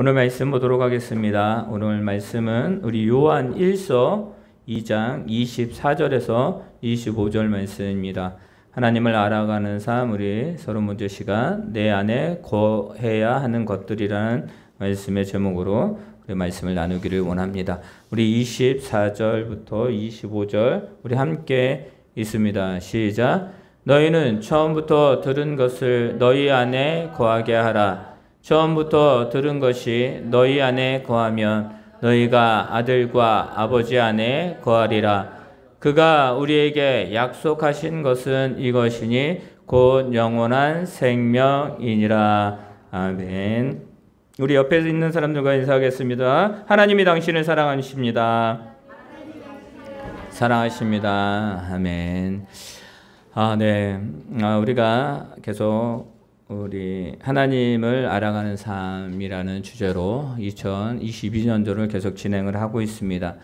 오늘 말씀 보도록 하겠습니다. 오늘 말씀은 우리 요한 1서 2장 24절에서 25절 말씀입니다. 하나님을 알아가는 삶, 우리 서론 문제 시간, 내 안에 거해야 하는 것들이라는 말씀의 제목으로 우리 말씀을 나누기를 원합니다. 우리 24절부터 25절 우리 함께 있습니다. 시작. 너희는 처음부터 들은 것을 너희 안에 거하게 하라. 처음부터 들은 것이 너희 안에 거하면 너희가 아들과 아버지 안에 거하리라. 그가 우리에게 약속하신 것은 이것이니 곧 영원한 생명이니라. 아멘. 우리 옆에 있는 사람들과 인사하겠습니다. 하나님이 당신을 사랑하십니다. 사랑하십니다. 아멘. 네. 우리가 계속 우리 하나님을 알아가는 삶이라는 주제로 2022년도를 계속 진행을 하고 있습니다.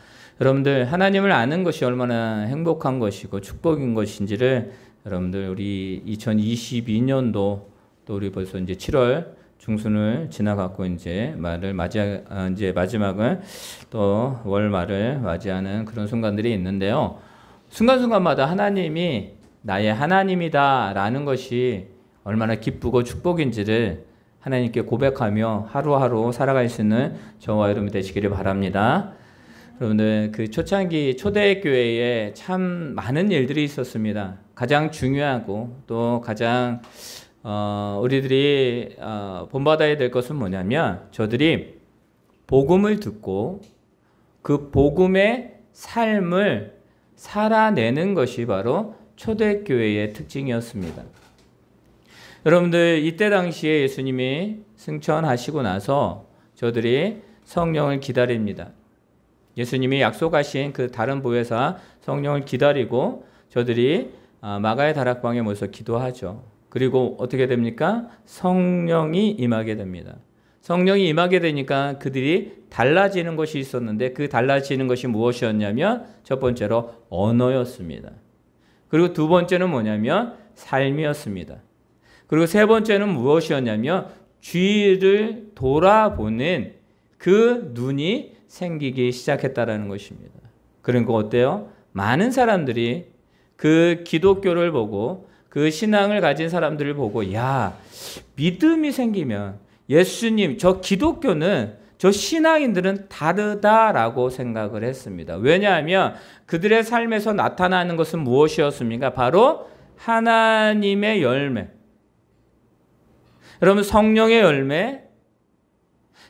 여러분들, 하나님을 아는 것이 얼마나 행복한 것이고 축복인 것인지를 여러분들 우리 2022년도 또 우리 벌써 이제 7월 중순을 지나갔고 이제 마지막을 또 월말을 맞이하는 그런 순간들이 있는데요. 순간순간마다 하나님이 나의 하나님이다라는 것이 얼마나 기쁘고 축복인지를 하나님께 고백하며 하루하루 살아갈 수 있는 저와 여러분 되시기를 바랍니다. 여러분들, 그 초창기 초대교회에 참 많은 일들이 있었습니다. 가장 중요하고 또 가장 우리들이 본받아야 될 것은 뭐냐면, 저들이 복음을 듣고 그 복음의 삶을 살아내는 것이 바로 초대교회의 특징이었습니다. 여러분들, 이때 당시에 예수님이 승천하시고 나서 저들이 성령을 기다립니다. 예수님이 약속하신 그 다른 보혜사 성령을 기다리고 저들이 마가의 다락방에 모여서 기도하죠. 그리고 어떻게 됩니까? 성령이 임하게 됩니다. 성령이 임하게 되니까 그들이 달라지는 것이 있었는데, 그 달라지는 것이 무엇이었냐면 첫 번째로 언어였습니다. 그리고 두 번째는 뭐냐면 삶이었습니다. 그리고 세 번째는 무엇이었냐면 주위를 돌아보는 그 눈이 생기기 시작했다라는 것입니다. 그러니까 어때요? 많은 사람들이 그 기독교를 보고 그 신앙을 가진 사람들을 보고, 야, 믿음이 생기면 예수님, 저 기독교는, 저 신앙인들은 다르다라고 생각을 했습니다. 왜냐하면 그들의 삶에서 나타나는 것은 무엇이었습니까? 바로 하나님의 열매. 여러분, 성령의 열매.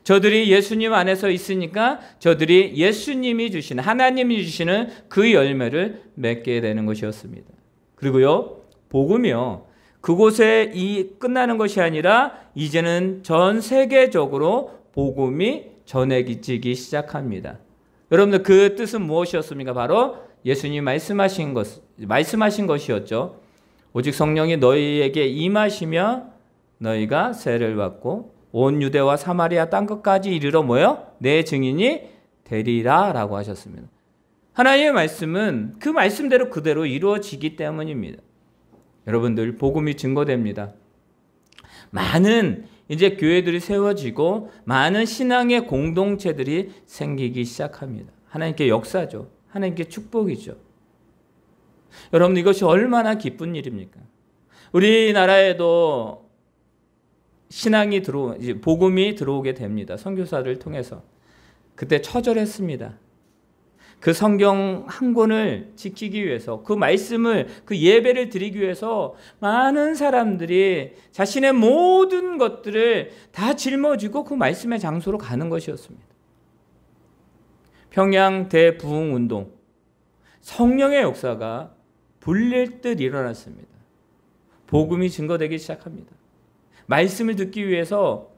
저들이 예수님 안에서 있으니까 저들이 예수님이 주시는, 하나님이 주시는 그 열매를 맺게 되는 것이었습니다. 그리고요, 복음이요, 그곳에 끝나는 것이 아니라 이제는 전 세계적으로 복음이 전해지기 시작합니다. 여러분들, 그 뜻은 무엇이었습니까? 바로 예수님이 말씀하신 것이었죠. 오직 성령이 너희에게 임하시며 너희가 세례를 받고 온 유대와 사마리아 땅끝까지 이르러 뭐요? 내 증인이 되리라 라고 하셨습니다. 하나님의 말씀은 그 말씀대로 그대로 이루어지기 때문입니다. 여러분들, 복음이 증거됩니다. 많은 이제 교회들이 세워지고 많은 신앙의 공동체들이 생기기 시작합니다. 하나님께 역사죠. 하나님께 축복이죠. 여러분, 이것이 얼마나 기쁜 일입니까? 우리나라에도 복음이 들어오게 됩니다. 선교사를 통해서. 그때 처절했습니다. 그 성경 한 권을 지키기 위해서, 그 말씀을, 그 예배를 드리기 위해서 많은 사람들이 자신의 모든 것들을 다 짊어지고 그 말씀의 장소로 가는 것이었습니다. 평양 대부흥운동, 성령의 역사가 불릴 듯 일어났습니다. 복음이 증거되기 시작합니다. 말씀을 듣기 위해서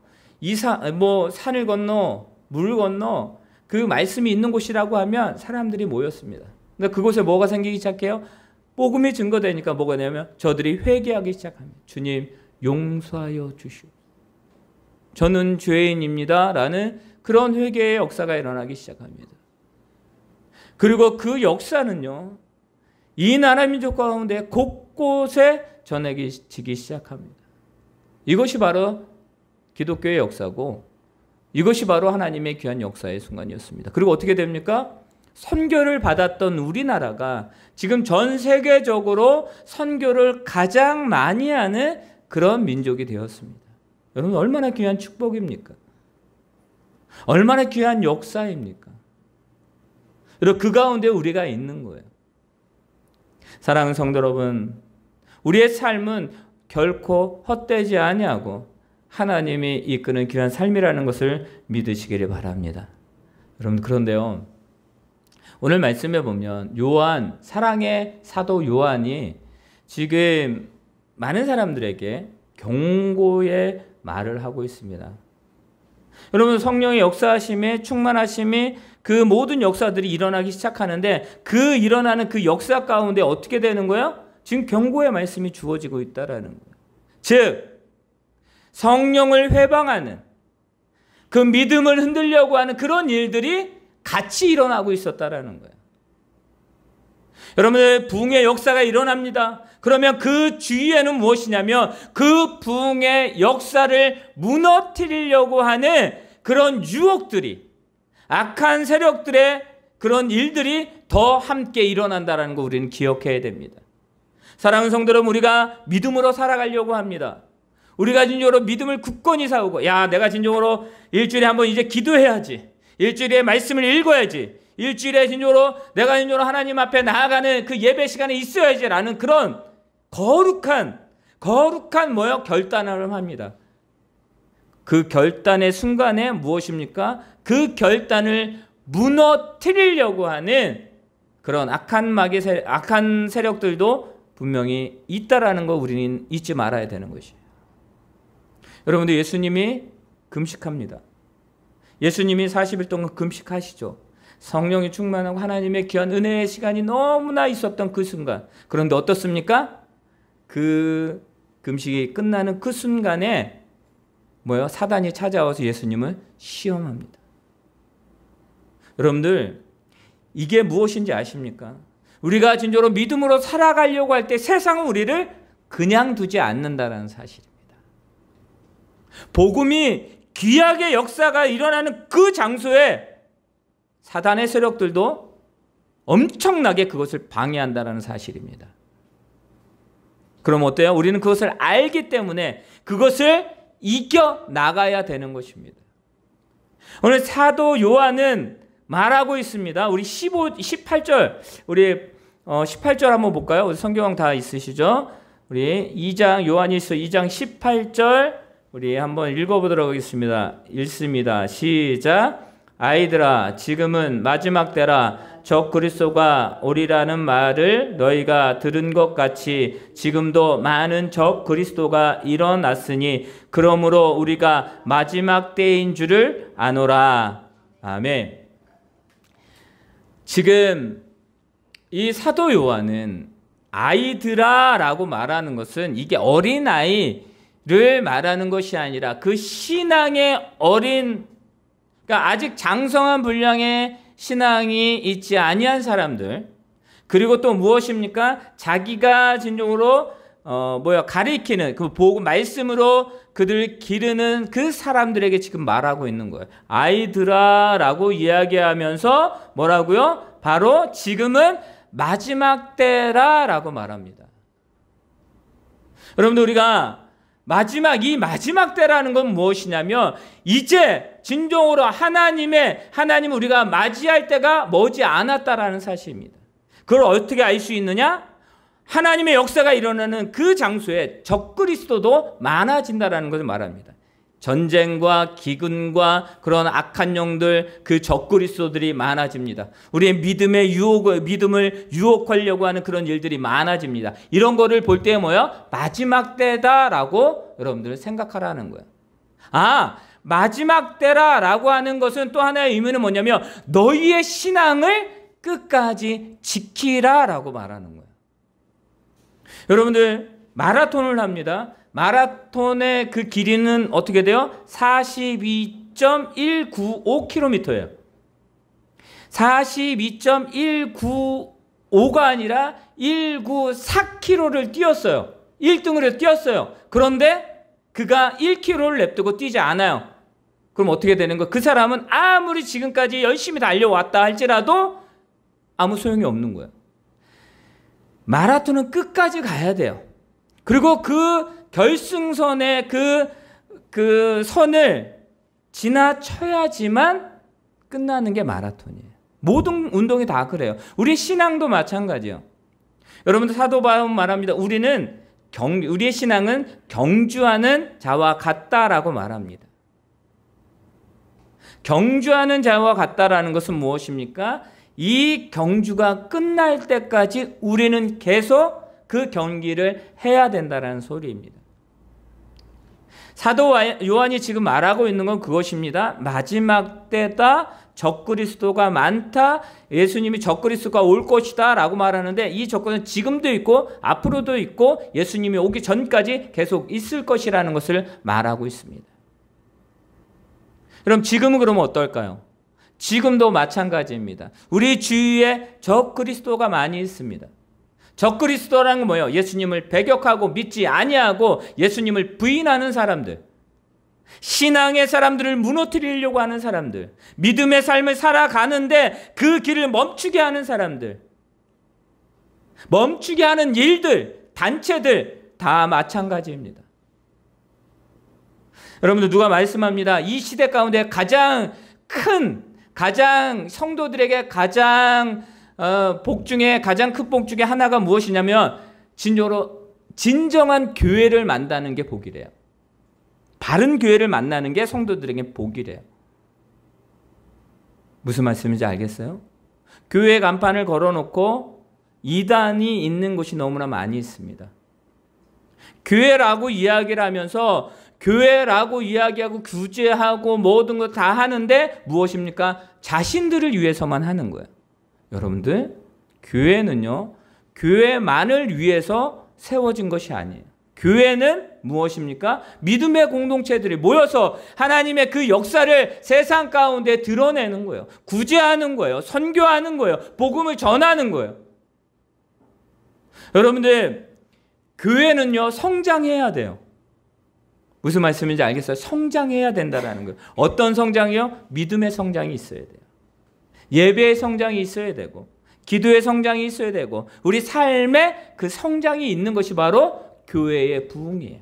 산을 건너 물 건너 그 말씀이 있는 곳이라고 하면 사람들이 모였습니다. 근데 그곳에 뭐가 생기기 시작해요? 복음이 증거되니까 뭐가 되냐면 저들이 회개하기 시작합니다. 주님, 용서하여 주시오. 저는 죄인입니다. 라는 그런 회개의 역사가 일어나기 시작합니다. 그리고 그 역사는요, 이 나라 민족 가운데 곳곳에 전해지기 시작합니다. 이것이 바로 기독교의 역사고, 이것이 바로 하나님의 귀한 역사의 순간이었습니다. 그리고 어떻게 됩니까? 선교를 받았던 우리나라가 지금 전 세계적으로 선교를 가장 많이 하는 그런 민족이 되었습니다. 여러분, 얼마나 귀한 축복입니까? 얼마나 귀한 역사입니까? 그리고 그 가운데 우리가 있는 거예요. 사랑하는 성도 여러분, 우리의 삶은 결코 헛되지 아니하고 하나님이 이끄는 귀한 삶이라는 것을 믿으시기를 바랍니다. 여러분, 그런데요, 오늘 말씀에 보면 요한, 사랑의 사도 요한이 지금 많은 사람들에게 경고의 말을 하고 있습니다. 여러분, 성령의 역사하심에 충만하심이 그 모든 역사들이 일어나기 시작하는데 그 일어나는 그 역사 가운데 어떻게 되는 거예요? 지금 경고의 말씀이 주어지고 있다라는 거예요. 즉, 성령을 회방하는, 그 믿음을 흔들려고 하는 그런 일들이 같이 일어나고 있었다라는 거예요. 여러분들, 부흥의 역사가 일어납니다. 그러면 그 주위에는 무엇이냐면 그 부흥의 역사를 무너뜨리려고 하는 그런 유혹들이, 악한 세력들의 그런 일들이 더 함께 일어난다는 거 우리는 기억해야 됩니다. 사랑하는 성도 여러분, 우리가 믿음으로 살아가려고 합니다. 우리가 진정으로 믿음을 굳건히 세우고, 야, 내가 진정으로 일주일에 한번 이제 기도해야지, 일주일에 말씀을 읽어야지, 일주일에 진정으로 내가 진정으로 하나님 앞에 나아가는 그 예배 시간에 있어야지라는 그런 거룩한 결단을 합니다. 그 결단의 순간에 무엇입니까? 그 결단을 무너뜨리려고 하는 그런 악한 세력들도 분명히 있다라는 거 우리는 잊지 말아야 되는 것이에요. 여러분들, 예수님이 금식합니다. 예수님이 40일 동안 금식하시죠. 성령이 충만하고 하나님의 귀한 은혜의 시간이 너무나 있었던 그 순간. 그런데 어떻습니까? 그 금식이 끝나는 그 순간에 사단이 찾아와서 예수님을 시험합니다. 여러분들, 이게 무엇인지 아십니까? 우리가 진정으로 믿음으로 살아가려고 할 때 세상은 우리를 그냥 두지 않는다는 사실입니다. 복음이 귀하게 역사가 일어나는 그 장소에 사단의 세력들도 엄청나게 그것을 방해한다는 사실입니다. 그럼 어때요? 우리는 그것을 알기 때문에 그것을 이겨나가야 되는 것입니다. 오늘 사도 요한은 말하고 있습니다. 우리 18절, 우리 18절 한번 볼까요? 우리 성경 다 있으시죠? 우리 2장, 요한일서 2장 18절 우리 한번 읽어보도록 하겠습니다. 읽습니다. 시작. 아이들아, 지금은 마지막 때라. 적 그리스도가 오리라는 말을 너희가 들은 것 같이 지금도 많은 적 그리스도가 일어났으니 그러므로 우리가 마지막 때인 줄을 아노라. 아멘. 지금 이 사도 요한은 아이들아 라고 말하는 것은 이게 어린아이를 말하는 것이 아니라 그 신앙의 그러니까 아직 장성한 분량의 신앙이 있지 아니한 사람들, 그리고 또 무엇입니까? 자기가 진정으로 가리키는 그 복음 말씀으로 그들을 기르는 그 사람들에게 지금 말하고 있는 거예요. 아이들아라고 이야기하면서 뭐라고요? 바로 지금은 마지막 때라라고 말합니다. 여러분들, 우리가 이 마지막 때라는 건 무엇이냐면 이제 진정으로 하나님 우리가 맞이할 때가 머지 않았다라는 사실입니다. 그걸 어떻게 알 수 있느냐? 하나님의 역사가 일어나는 그 장소에 적그리스도도 많아진다라는 것을 말합니다. 전쟁과 기근과 그런 악한 영들, 그 적그리스도들이 많아집니다. 우리의 믿음을 유혹하려고 하는 그런 일들이 많아집니다. 이런 거를 볼 때 마지막 때다라고 여러분들 생각하라는 거예요. 마지막 때라라고 하는 것은 또 하나의 의미는 뭐냐면 너희의 신앙을 끝까지 지키라라고 말하는 거예요. 여러분들, 마라톤을 합니다. 마라톤의 그 길이는 어떻게 돼요? 42.195km예요. 42.195가 아니라 194km를 뛰었어요. 1등을 뛰었어요. 그런데 그가 1km를 냅두고 뛰지 않아요. 그럼 어떻게 되는 거예요? 그 사람은 아무리 지금까지 열심히 달려왔다 할지라도 아무 소용이 없는 거예요. 마라톤은 끝까지 가야 돼요. 그리고 그 결승선의 그 선을 지나쳐야지만 끝나는 게 마라톤이에요. 모든 운동이 다 그래요. 우리 신앙도 마찬가지예요. 여러분들 사도 바울은 말합니다. 우리의 신앙은 경주하는 자와 같다라고 말합니다. 경주하는 자와 같다라는 것은 무엇입니까? 이 경주가 끝날 때까지 우리는 계속 그 경기를 해야 된다는 소리입니다. 사도 요한이 지금 말하고 있는 건 그것입니다. 마지막 때다, 적그리스도가 많다, 예수님이 적그리스도가 올 것이다 라고 말하는데, 이 적그리스도는 지금도 있고 앞으로도 있고 예수님이 오기 전까지 계속 있을 것이라는 것을 말하고 있습니다. 그럼 지금은 그러면 어떨까요? 지금도 마찬가지입니다. 우리 주위에 적그리스도가 많이 있습니다. 적그리스도라는 건 뭐예요? 예수님을 배격하고 믿지 아니하고 예수님을 부인하는 사람들, 신앙의 사람들을 무너뜨리려고 하는 사람들, 믿음의 삶을 살아가는데 그 길을 멈추게 하는 사람들, 멈추게 하는 일들, 단체들 다 마찬가지입니다. 여러분들 누가 말씀합니다. 이 시대 가운데 가장 성도들에게 가장 가장 큰 복 중에 하나가 무엇이냐면 진정한 교회를 만나는 게 복이래요. 바른 교회를 만나는 게 성도들에게 복이래요. 무슨 말씀인지 알겠어요? 교회 간판을 걸어놓고 이단이 있는 곳이 너무나 많이 있습니다. 교회라고 이야기를 하면서 교회라고 이야기하고 규제하고 모든 거 다 하는데 무엇입니까? 자신들을 위해서만 하는 거예요. 여러분들, 교회는요, 교회만을 위해서 세워진 것이 아니에요. 교회는 무엇입니까? 믿음의 공동체들이 모여서 하나님의 그 역사를 세상 가운데 드러내는 거예요. 구제하는 거예요. 선교하는 거예요. 복음을 전하는 거예요. 여러분들, 교회는요, 성장해야 돼요. 무슨 말씀인지 알겠어요? 성장해야 된다는 거예요. 어떤 성장이요? 믿음의 성장이 있어야 돼요. 예배의 성장이 있어야 되고, 기도의 성장이 있어야 되고, 우리 삶에 그 성장이 있는 것이 바로 교회의 부흥이에요.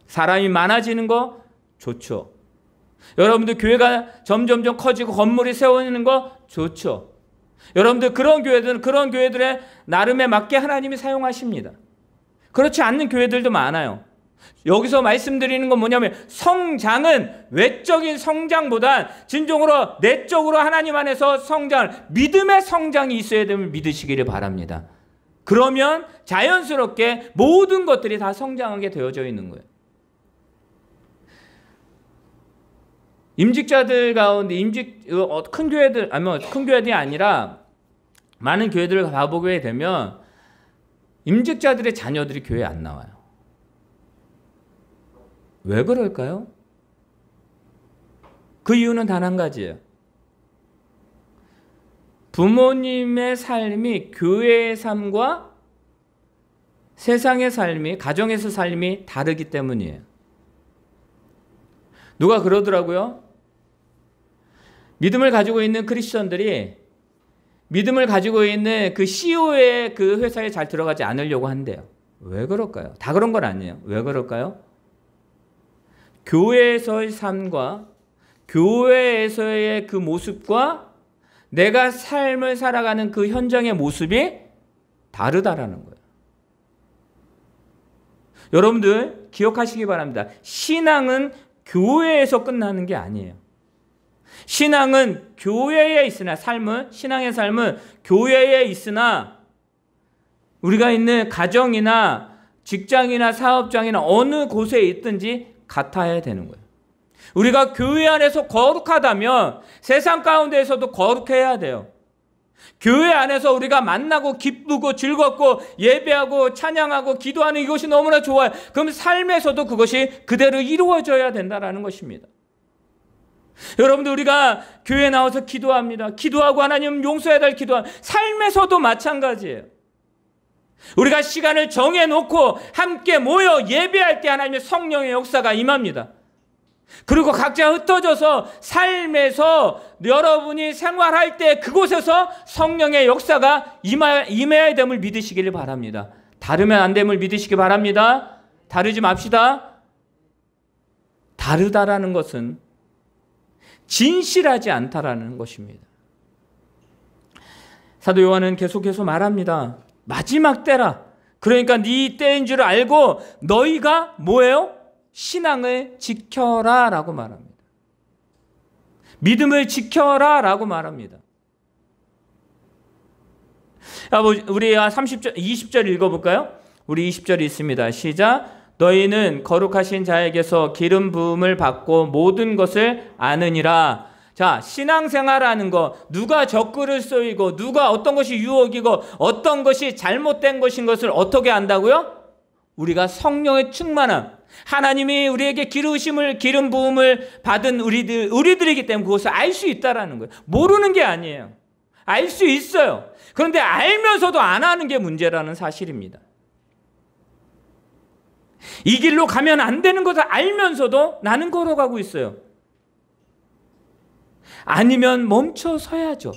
사람이 많아지는 거 좋죠. 여러분들 교회가 점점점 커지고 건물이 세워지는 거 좋죠. 여러분들 그런 교회들의 나름에 맞게 하나님이 사용하십니다. 그렇지 않는 교회들도 많아요. 여기서 말씀드리는 건 뭐냐면, 성장은 외적인 성장보단 진정으로 내적으로 하나님 안에서 믿음의 성장이 있어야 됨을 믿으시기를 바랍니다. 그러면 자연스럽게 모든 것들이 다 성장하게 되어져 있는 거예요. 임직자들 가운데 큰 교회들이 아니라 많은 교회들을 가보게 되면 임직자들의 자녀들이 교회에 안 나와요. 왜 그럴까요? 그 이유는 단 한 가지예요. 부모님의 삶이 교회의 삶과 세상의 삶이, 가정에서 삶이 다르기 때문이에요. 누가 그러더라고요. 믿음을 가지고 있는 크리스천들이 믿음을 가지고 있는 그 CEO의 그 회사에 잘 들어가지 않으려고 한대요. 왜 그럴까요? 다 그런 건 아니에요. 왜 그럴까요? 교회에서의 삶과 교회에서의 그 모습과 내가 삶을 살아가는 그 현장의 모습이 다르다라는 거예요. 여러분들 기억하시기 바랍니다. 신앙은 교회에서 끝나는 게 아니에요. 신앙은 교회에 있으나 신앙의 삶은 교회에 있으나 우리가 있는 가정이나 직장이나 사업장이나 어느 곳에 있든지 같아야 되는 거예요. 우리가 교회 안에서 거룩하다면 세상 가운데에서도 거룩해야 돼요. 교회 안에서 우리가 만나고 기쁘고 즐겁고 예배하고 찬양하고 기도하는 이것이 너무나 좋아요. 그럼 삶에서도 그것이 그대로 이루어져야 된다는 것입니다. 여러분들, 우리가 교회에 나와서 기도합니다. 기도하고 하나님 용서해야 될 기도한 삶에서도 마찬가지예요. 우리가 시간을 정해놓고 함께 모여 예배할 때 하나님의 성령의 역사가 임합니다. 그리고 각자 흩어져서 삶에서 여러분이 생활할 때 그곳에서 성령의 역사가 임해야 됨을 믿으시기를 바랍니다. 다르면 안 됨을 믿으시기 바랍니다. 다르지 맙시다. 다르다라는 것은 진실하지 않다라는 것입니다. 사도 요한은 계속해서 말합니다. 마지막 때라. 그러니까 네 때인 줄 알고 너희가 뭐예요? 신앙을 지켜라 라고 말합니다. 믿음을 지켜라 라고 말합니다. 우리 30절, 20절 읽어볼까요? 우리 20절이 있습니다. 시작. 너희는 거룩하신 자에게서 기름 부음을 받고 모든 것을 아느니라. 자, 신앙생활하는 거, 누가 적그를 쏘이고 누가 어떤 것이 유혹이고 어떤 것이 잘못된 것인 것을 어떻게 안다고요? 우리가 성령의 충만함, 하나님이 우리에게 기름 부음을 받은 우리들이기 때문에 그것을 알 수 있다라는 거예요. 모르는 게 아니에요. 알 수 있어요. 그런데 알면서도 안 하는 게 문제라는 사실입니다. 이 길로 가면 안 되는 것을 알면서도 나는 걸어가고 있어요. 아니면 멈춰 서야죠.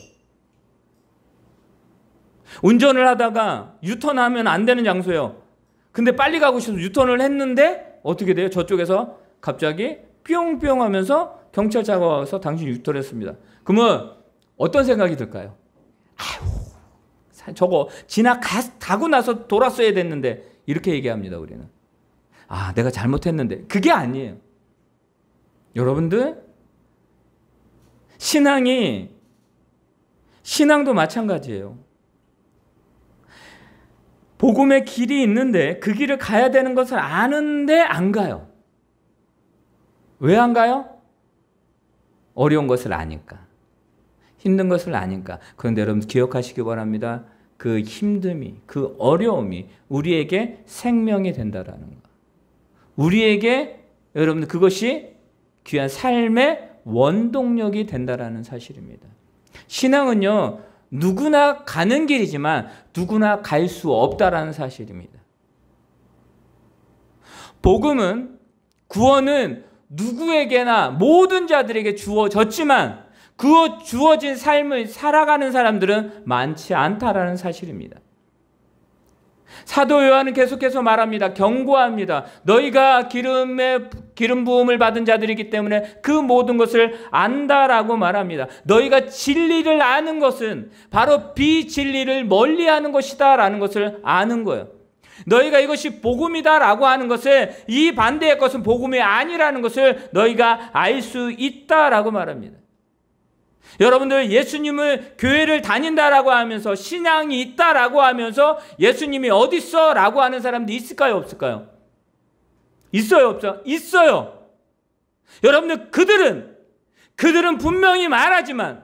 운전을 하다가 유턴하면 안 되는 장소예요. 근데 빨리 가고 싶어서 유턴을 했는데 어떻게 돼요? 저쪽에서 갑자기 뿅뿅 하면서 경찰차가 와서 당신 유턴했습니다. 그러면 어떤 생각이 들까요? 아유, 저거 지나가고 나서 돌았어야 됐는데 이렇게 얘기합니다. 우리는. 아, 내가 잘못했는데. 그게 아니에요. 여러분들, 신앙도 마찬가지예요. 복음의 길이 있는데 그 길을 가야 되는 것을 아는데 안 가요. 왜 안 가요? 어려운 것을 아니까. 힘든 것을 아니까. 그런데 여러분 기억하시기 바랍니다. 그 힘듦이, 그 어려움이 우리에게 생명이 된다라는 거. 우리에게 여러분들 그것이 귀한 삶의 원동력이 된다라는 사실입니다. 신앙은요, 누구나 가는 길이지만 누구나 갈 수 없다라는 사실입니다. 복음은, 구원은 누구에게나 모든 자들에게 주어졌지만 그 주어진 삶을 살아가는 사람들은 많지 않다라는 사실입니다. 사도 요한은 계속해서 말합니다. 경고합니다. 너희가 기름 부음을 받은 자들이기 때문에 그 모든 것을 안다라고 말합니다. 너희가 진리를 아는 것은 바로 비진리를 멀리하는 것이다라는 것을 아는 거예요. 너희가 이것이 복음이다라고 하는 것을, 이 반대의 것은 복음이 아니라는 것을 너희가 알 수 있다라고 말합니다. 여러분들, 예수님을 교회를 다닌다라고 하면서 신앙이 있다라고 하면서 예수님이 어디 있어? 라고 하는 사람도 있을까요? 없을까요? 있어요? 없어요? 있어요. 여러분들, 그들은 분명히 말하지만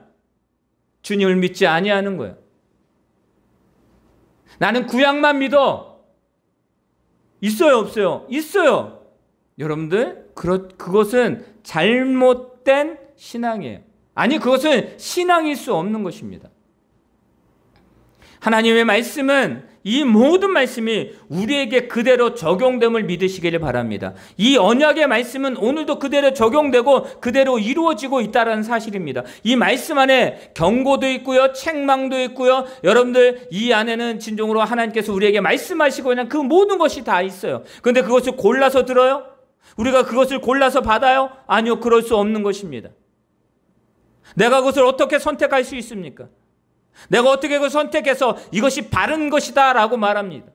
주님을 믿지 아니하는 거예요. 나는 구약만 믿어. 있어요? 없어요? 있어요. 여러분들, 그것은 잘못된 신앙이에요. 아니, 그것은 신앙일 수 없는 것입니다. 하나님의 말씀은, 이 모든 말씀이 우리에게 그대로 적용됨을 믿으시기를 바랍니다. 이 언약의 말씀은 오늘도 그대로 적용되고 그대로 이루어지고 있다는 사실입니다. 이 말씀 안에 경고도 있고요, 책망도 있고요. 여러분들, 이 안에는 진정으로 하나님께서 우리에게 말씀하시고 그냥 그 모든 것이 다 있어요. 그런데 그것을 골라서 들어요? 우리가 그것을 골라서 받아요? 아니요, 그럴 수 없는 것입니다. 내가 그것을 어떻게 선택할 수 있습니까? 내가 어떻게 그걸 선택해서 이것이 바른 것이다 라고 말합니까?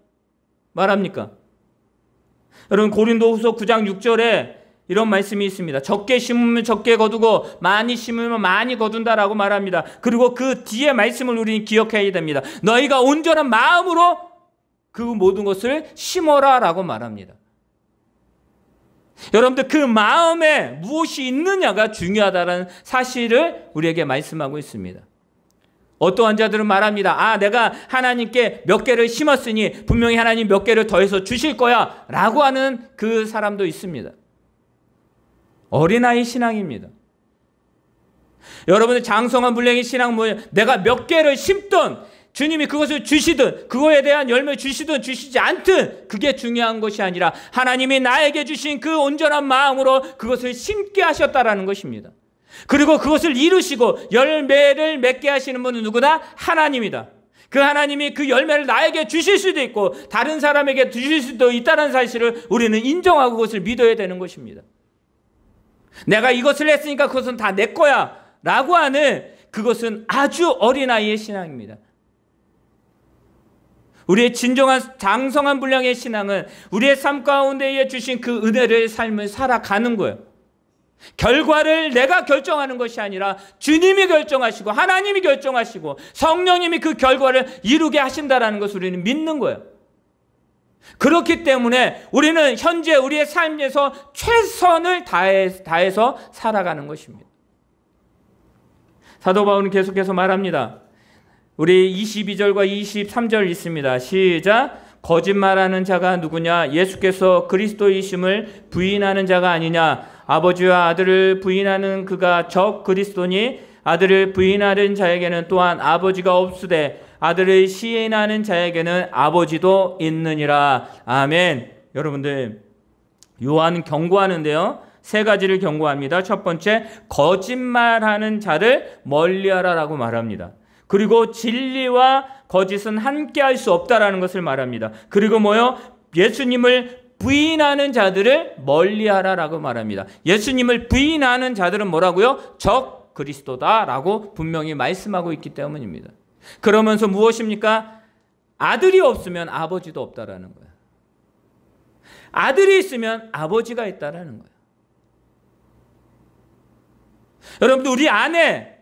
여러분, 고린도후서 9장 6절에 이런 말씀이 있습니다. 적게 심으면 적게 거두고 많이 심으면 많이 거둔다라고 말합니다. 그리고 그 뒤에 말씀을 우리는 기억해야 됩니다. 너희가 온전한 마음으로 그 모든 것을 심어라 라고 말합니다. 여러분들, 그 마음에 무엇이 있느냐가 중요하다는 사실을 우리에게 말씀하고 있습니다. 어떠한 자들은 말합니다. 아, 내가 하나님께 몇 개를 심었으니 분명히 하나님 몇 개를 더해서 주실 거야 라고 하는 그 사람도 있습니다. 어린아이 신앙입니다. 여러분들, 장성한 불량의 신앙 뭐예요? 내가 몇 개를 심던 주님이 그것을 주시든 그거에 대한 열매 주시든 주시지 않든 그게 중요한 것이 아니라 하나님이 나에게 주신 그 온전한 마음으로 그것을 심게 하셨다라는 것입니다. 그리고 그것을 이루시고 열매를 맺게 하시는 분은 누구나 하나님이다. 그 하나님이 그 열매를 나에게 주실 수도 있고 다른 사람에게 주실 수도 있다는 사실을 우리는 인정하고 그것을 믿어야 되는 것입니다. 내가 이것을 했으니까 그것은 다 내 거야 라고 하는 그것은 아주 어린아이의 신앙입니다. 우리의 진정한 장성한 분량의 신앙은 우리의 삶 가운데에 주신 그 은혜를 삶을 살아가는 거예요. 결과를 내가 결정하는 것이 아니라 주님이 결정하시고 하나님이 결정하시고 성령님이 그 결과를 이루게 하신다라는 것을 우리는 믿는 거예요. 그렇기 때문에 우리는 현재 우리의 삶에서 최선을 다해서 살아가는 것입니다. 사도 바울은 계속해서 말합니다. 우리 22절과 23절 있습니다. 시작. 거짓말하는 자가 누구냐? 예수께서 그리스도이심을 부인하는 자가 아니냐? 아버지와 아들을 부인하는 그가 적 그리스도니 아들을 부인하는 자에게는 또한 아버지가 없으되 아들을 시인하는 자에게는 아버지도 있느니라. 아멘. 여러분들, 요한은 경고하는데요. 세 가지를 경고합니다. 첫 번째, 거짓말하는 자를 멀리하라라고 말합니다. 그리고 진리와 거짓은 함께 할 수 없다라는 것을 말합니다. 그리고 뭐요? 예수님을 부인하는 자들을 멀리하라라고 말합니다. 예수님을 부인하는 자들은 뭐라고요? 적 그리스도다라고 분명히 말씀하고 있기 때문입니다. 그러면서 무엇입니까? 아들이 없으면 아버지도 없다라는 거예요. 아들이 있으면 아버지가 있다라는 거예요. 여러분들, 우리 안에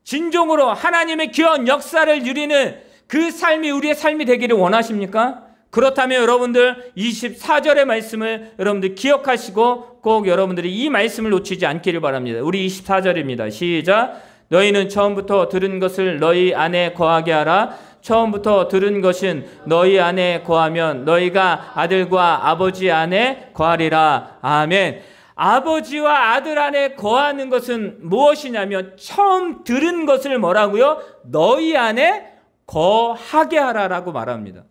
진정으로 하나님의 귀한 역사를 누리는 그 삶이 우리의 삶이 되기를 원하십니까? 그렇다면 여러분들 24절의 말씀을 여러분들 기억하시고 꼭 여러분들이 이 말씀을 놓치지 않기를 바랍니다. 우리 24절입니다. 시작. 너희는 처음부터 들은 것을 너희 안에 거하게 하라. 처음부터 들은 것은 너희 안에 거하면 너희가 아들과 아버지 안에 거하리라. 아멘. 아버지와 아들 안에 거하는 것은 무엇이냐면 처음 들은 것을 뭐라고요? 너희 안에 거하게 하라라고 말합니다.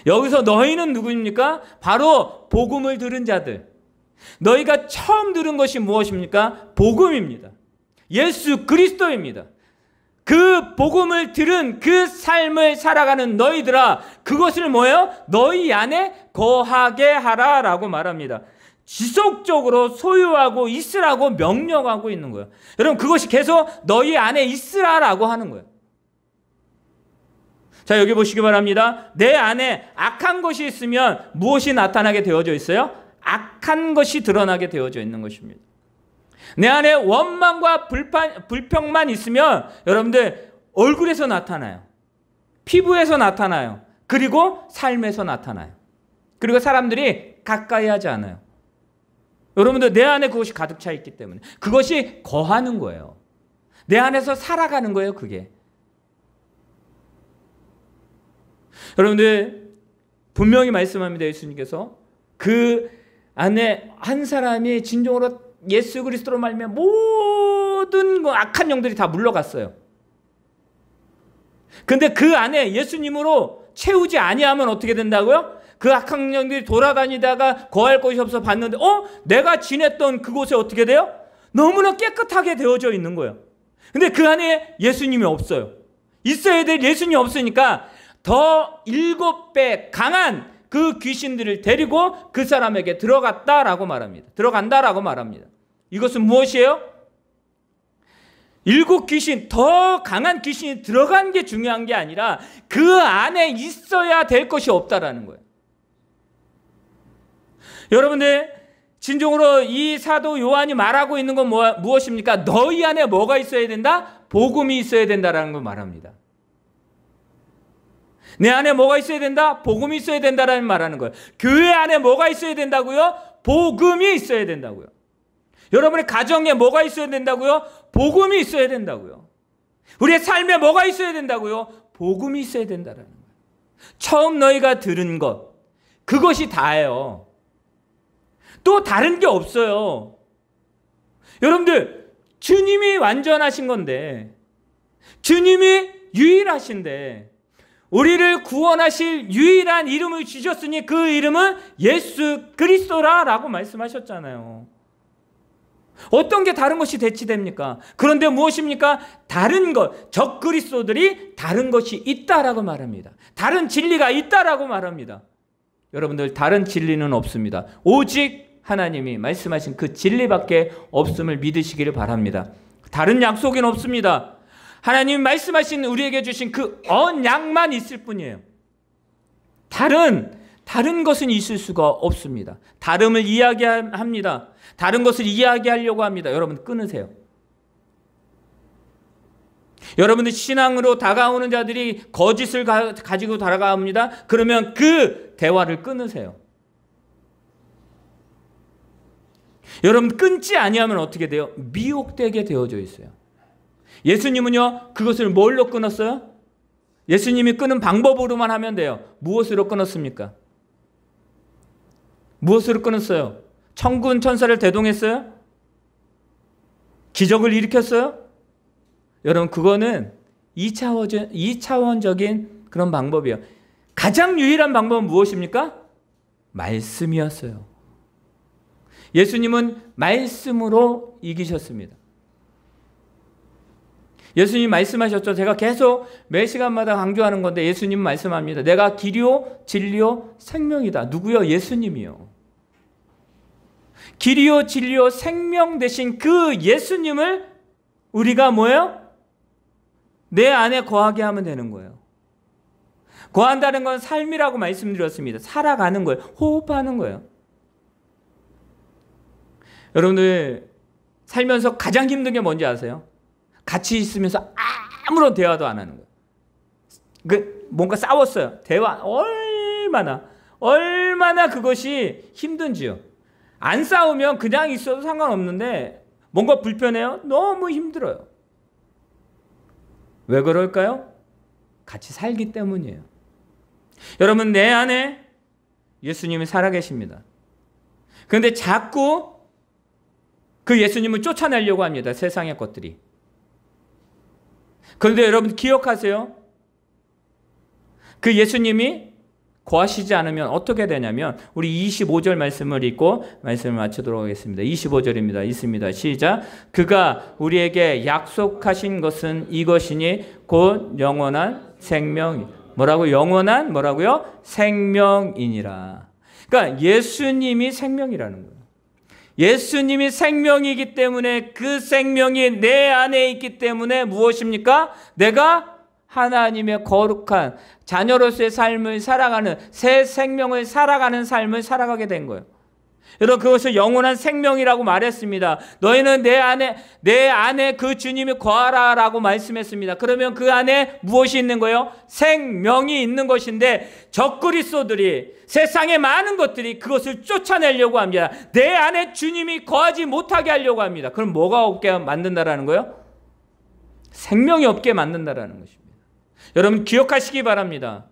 여기서 너희는 누구입니까? 바로 복음을 들은 자들. 너희가 처음 들은 것이 무엇입니까? 복음입니다. 예수 그리스도입니다. 그 복음을 들은 그 삶을 살아가는 너희들아, 그것을 뭐예요? 너희 안에 거하게 하라라고 말합니다. 지속적으로 소유하고 있으라고 명령하고 있는 거예요. 여러분, 그것이 계속 너희 안에 있으라라고 하는 거예요. 자, 여기 보시기 바랍니다. 내 안에 악한 것이 있으면 무엇이 나타나게 되어져 있어요? 악한 것이 드러나게 되어져 있는 것입니다. 내 안에 원망과 불평만 있으면 여러분들 얼굴에서 나타나요. 피부에서 나타나요. 그리고 삶에서 나타나요. 그리고 사람들이 가까이 하지 않아요. 여러분들, 내 안에 그것이 가득 차 있기 때문에 그것이 거하는 거예요. 내 안에서 살아가는 거예요, 그게. 여러분들, 분명히 말씀합니다. 예수님께서 그 안에 한 사람이 진정으로 예수 그리스도로 말미암아 모든 악한 영들이 다 물러갔어요. 근데 그 안에 예수님으로 채우지 아니하면 어떻게 된다고요? 그 악한 영들이 돌아다니다가 거할 곳이 없어 봤는데 내가 지냈던 그곳에 어떻게 돼요? 너무나 깨끗하게 되어져 있는 거예요. 근데 그 안에 예수님이 없어요. 있어야 될 예수님이 없으니까 더 7배 강한 그 귀신들을 데리고 그 사람에게 들어간다라고 말합니다. 이것은 무엇이에요? 7 귀신, 더 강한 귀신이 들어간 게 중요한 게 아니라 그 안에 있어야 될 것이 없다라는 거예요. 여러분들, 진정으로 이 사도 요한이 말하고 있는 건 무엇입니까? 너희 안에 뭐가 있어야 된다? 복음이 있어야 된다라는 걸 말합니다. 내 안에 뭐가 있어야 된다? 복음이 있어야 된다라는 말하는 거예요. 교회 안에 뭐가 있어야 된다고요? 복음이 있어야 된다고요. 여러분의 가정에 뭐가 있어야 된다고요? 복음이 있어야 된다고요. 우리의 삶에 뭐가 있어야 된다고요? 복음이 있어야 된다라는 거예요. 처음 너희가 들은 것, 그것이 다예요. 또 다른 게 없어요. 여러분들, 주님이 완전하신 건데, 주님이 유일하신데 우리를 구원하실 유일한 이름을 주셨으니 그 이름은 예수 그리스도라라고 말씀하셨잖아요. 어떤 게 다른 것이 대치됩니까? 그런데 무엇입니까? 다른 것, 적그리스도들이 다른 것이 있다라고 말합니다. 다른 진리가 있다라고 말합니다. 여러분들, 다른 진리는 없습니다. 오직 하나님이 말씀하신 그 진리밖에 없음을 믿으시기를 바랍니다. 다른 약속은 없습니다. 하나님이 말씀하신 우리에게 주신 그 언약만 있을 뿐이에요. 다른 것은 있을 수가 없습니다. 다름을 이야기합니다. 다른 것을 이야기하려고 합니다. 여러분, 끊으세요. 여러분들 신앙으로 다가오는 자들이 거짓을 가지고 다가옵니다. 그러면 그 대화를 끊으세요. 여러분, 끊지 아니하면 어떻게 돼요? 미혹되게 되어져 있어요. 예수님은요, 그것을 뭘로 끊었어요? 예수님이 끊은 방법으로만 하면 돼요. 무엇으로 끊었습니까? 무엇으로 끊었어요? 천군 천사를 대동했어요? 기적을 일으켰어요? 여러분, 그거는 2차원적인 그런 방법이에요. 가장 유일한 방법은 무엇입니까? 말씀이었어요. 예수님은 말씀으로 이기셨습니다. 예수님 말씀하셨죠. 제가 계속 매 시간마다 강조하는 건데 예수님 말씀합니다. 내가 길이요 진리요 생명이다. 누구요? 예수님이요. 길이요 진리요 생명 되신 그 예수님을 우리가 뭐예요? 내 안에 거하게 하면 되는 거예요. 거한다는 건 삶이라고 말씀드렸습니다. 살아가는 거예요. 호흡하는 거예요. 여러분들 살면서 가장 힘든 게 뭔지 아세요? 같이 있으면서 아무런 대화도 안 하는 거예요. 뭔가 싸웠어요. 대화 얼마나 그것이 힘든지요. 안 싸우면 그냥 있어도 상관없는데 뭔가 불편해요? 너무 힘들어요. 왜 그럴까요? 같이 살기 때문이에요. 여러분, 내 안에 예수님이 살아계십니다. 그런데 자꾸 그 예수님을 쫓아내려고 합니다. 세상의 것들이. 그런데 여러분 기억하세요. 그 예수님이 거하시지 않으면 어떻게 되냐면 우리 25절 말씀을 읽고 말씀을 마치도록 하겠습니다. 25절입니다. 있습니다. 시작. 그가 우리에게 약속하신 것은 이것이니 곧 영원한 생명이. 뭐라고? 영원한 뭐라고요? 생명이니라. 그러니까 예수님이 생명이라는 거예요. 예수님이 생명이기 때문에 그 생명이 내 안에 있기 때문에 무엇입니까? 내가 하나님의 거룩한 자녀로서의 삶을 살아가는, 새 생명을 살아가는 삶을 살아가게 된 거예요. 여러분, 그것을 영원한 생명이라고 말했습니다. 너희는 내 안에 그 주님이 거하라라고 말씀했습니다. 그러면 그 안에 무엇이 있는 거예요? 생명이 있는 것인데 적그리스도들이, 세상의 많은 것들이 그것을 쫓아내려고 합니다. 내 안에 주님이 거하지 못하게 하려고 합니다. 그럼 뭐가 없게 만든다라는 거예요? 생명이 없게 만든다라는 것입니다. 여러분 기억하시기 바랍니다.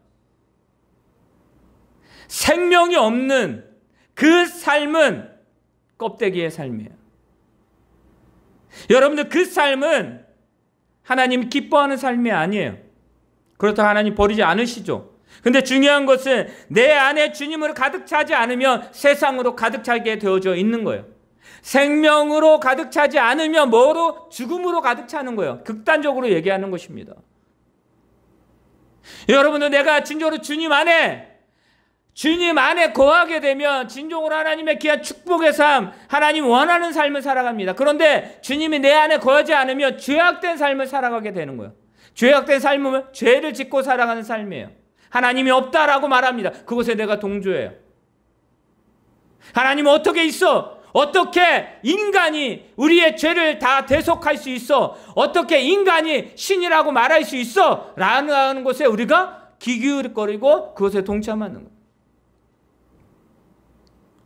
생명이 없는 그 삶은 껍데기의 삶이에요. 여러분들 그 삶은 하나님 기뻐하는 삶이 아니에요. 그렇다고 하나님 버리지 않으시죠. 근데 중요한 것은 내 안에 주님으로 가득 차지 않으면 세상으로 가득 차게 되어져 있는 거예요. 생명으로 가득 차지 않으면 뭐로? 죽음으로 가득 차는 거예요. 극단적으로 얘기하는 것입니다. 여러분들 내가 진정으로 주님 안에 거하게 되면 진정으로 하나님의 귀한 축복의 삶, 하나님 원하는 삶을 살아갑니다. 그런데 주님이 내 안에 거하지 않으면 죄악된 삶을 살아가게 되는 거예요. 죄악된 삶은 죄를 짓고 살아가는 삶이에요. 하나님이 없다라고 말합니다. 그것에 내가 동조해요. 하나님은 어떻게 있어? 어떻게 인간이 우리의 죄를 다 대속할 수 있어? 어떻게 인간이 신이라고 말할 수 있어? 라는 것에 우리가 기기울거리고 그것에 동참하는 거예요.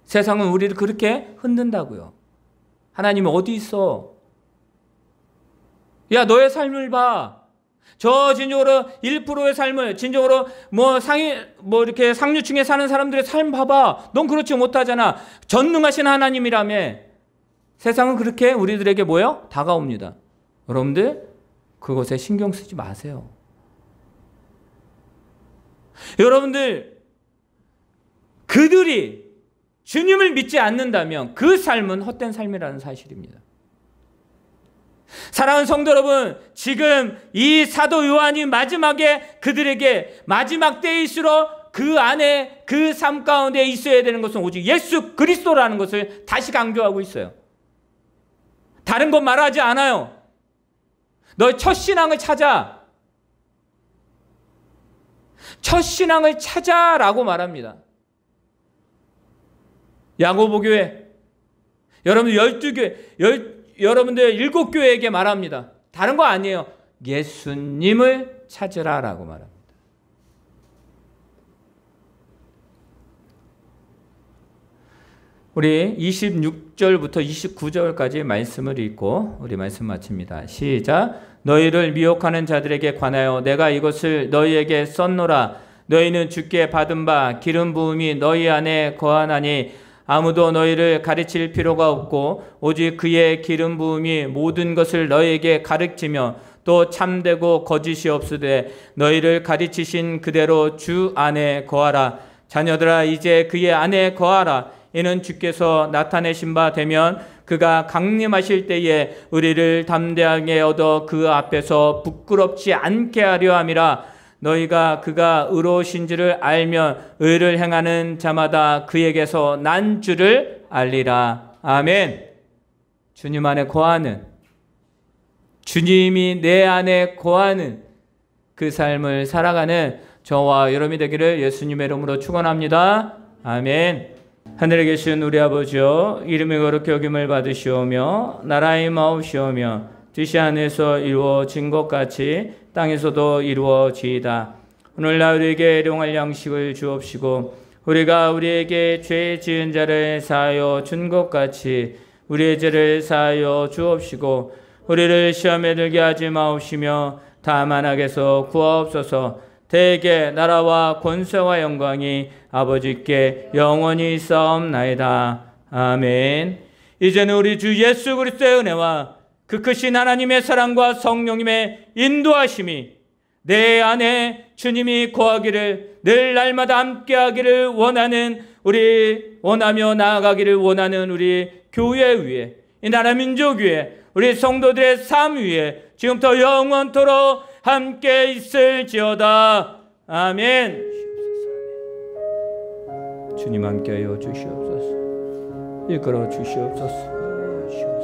세상은 우리를 그렇게 흔든다고요. 하나님은 어디 있어? 야, 너의 삶을 봐. 저 진정으로 1%의 삶을 진정으로 이렇게 상류층에 사는 사람들의 삶 봐봐. 넌 그렇지 못하잖아. 전능하신 하나님이라며. 세상은 그렇게 우리들에게 뭐요? 다가옵니다. 여러분들 그것에 신경 쓰지 마세요. 여러분들, 그들이 주님을 믿지 않는다면 그 삶은 헛된 삶이라는 사실입니다. 사랑하는 성도 여러분, 지금 이 사도 요한이 마지막에 그들에게 마지막 때일수록 그 안에 그 삶 가운데 있어야 되는 것은 오직 예수 그리스도라는 것을 다시 강조하고 있어요. 다른 것 말하지 않아요. 너의 첫 신앙을 찾아. 첫 신앙을 찾아라고 말합니다. 야고보 교회, 여러분들 12교회, 여러분들 7교회에게 말합니다. 다른 거 아니에요. 예수님을 찾으라라고 말합니다. 우리 26절부터 29절까지 말씀을 읽고 우리 말씀 마칩니다. 시작. 너희를 미혹하는 자들에게 관하여 내가 이것을 너희에게 썼노라. 너희는 주께 받은 바 기름 부음이 너희 안에 거하나니 아무도 너희를 가르칠 필요가 없고 오직 그의 기름 부음이 모든 것을 너희에게 가르치며 또 참되고 거짓이 없으되 너희를 가르치신 그대로 주 안에 거하라. 자녀들아, 이제 그의 안에 거하라. 이는 주께서 나타내신 바 되면 그가 강림하실 때에 우리를 담대하게 얻어 그 앞에서 부끄럽지 않게 하려 함이라. 너희가 그가 의로우신지를 알면 의를 행하는 자마다 그에게서 난 줄을 알리라. 아멘. 주님 안에 거하는, 주님이 내 안에 거하는 그 삶을 살아가는 저와 여러분이 되기를 예수님의 이름으로 축원합니다. 아멘. 하늘에 계신 우리 아버지여, 이름이 거룩히 여김을 받으시오며 나라의 마옵시오며 뜻이 하늘에서 이루어진 것 같이 땅에서도 이루어지이다. 오늘날 우리에게 일용할 양식을 주옵시고 우리가 우리에게 죄 지은 자를 사하여 준 것 같이 우리의 죄를 사하여 주옵시고 우리를 시험에 들게 하지 마옵시며 다만 악에서 구하옵소서. 대개 나라와 권세와 영광이 아버지께 영원히 있사옵나이다. 아멘. 이제는 우리 주 예수 그리스도의 은혜와 그 크신 하나님의 사랑과 성령님의 인도하심이 내 안에 주님이 거하기를 늘 날마다 함께하기를 원하며 나아가기를 원하는 우리 교회 위에, 이 나라 민족 위에, 우리 성도들의 삶 위에 지금부터 영원토록 함께 있을지어다. 아멘. 주님 함께하여 주시옵소서. 이끌어 주시옵소서.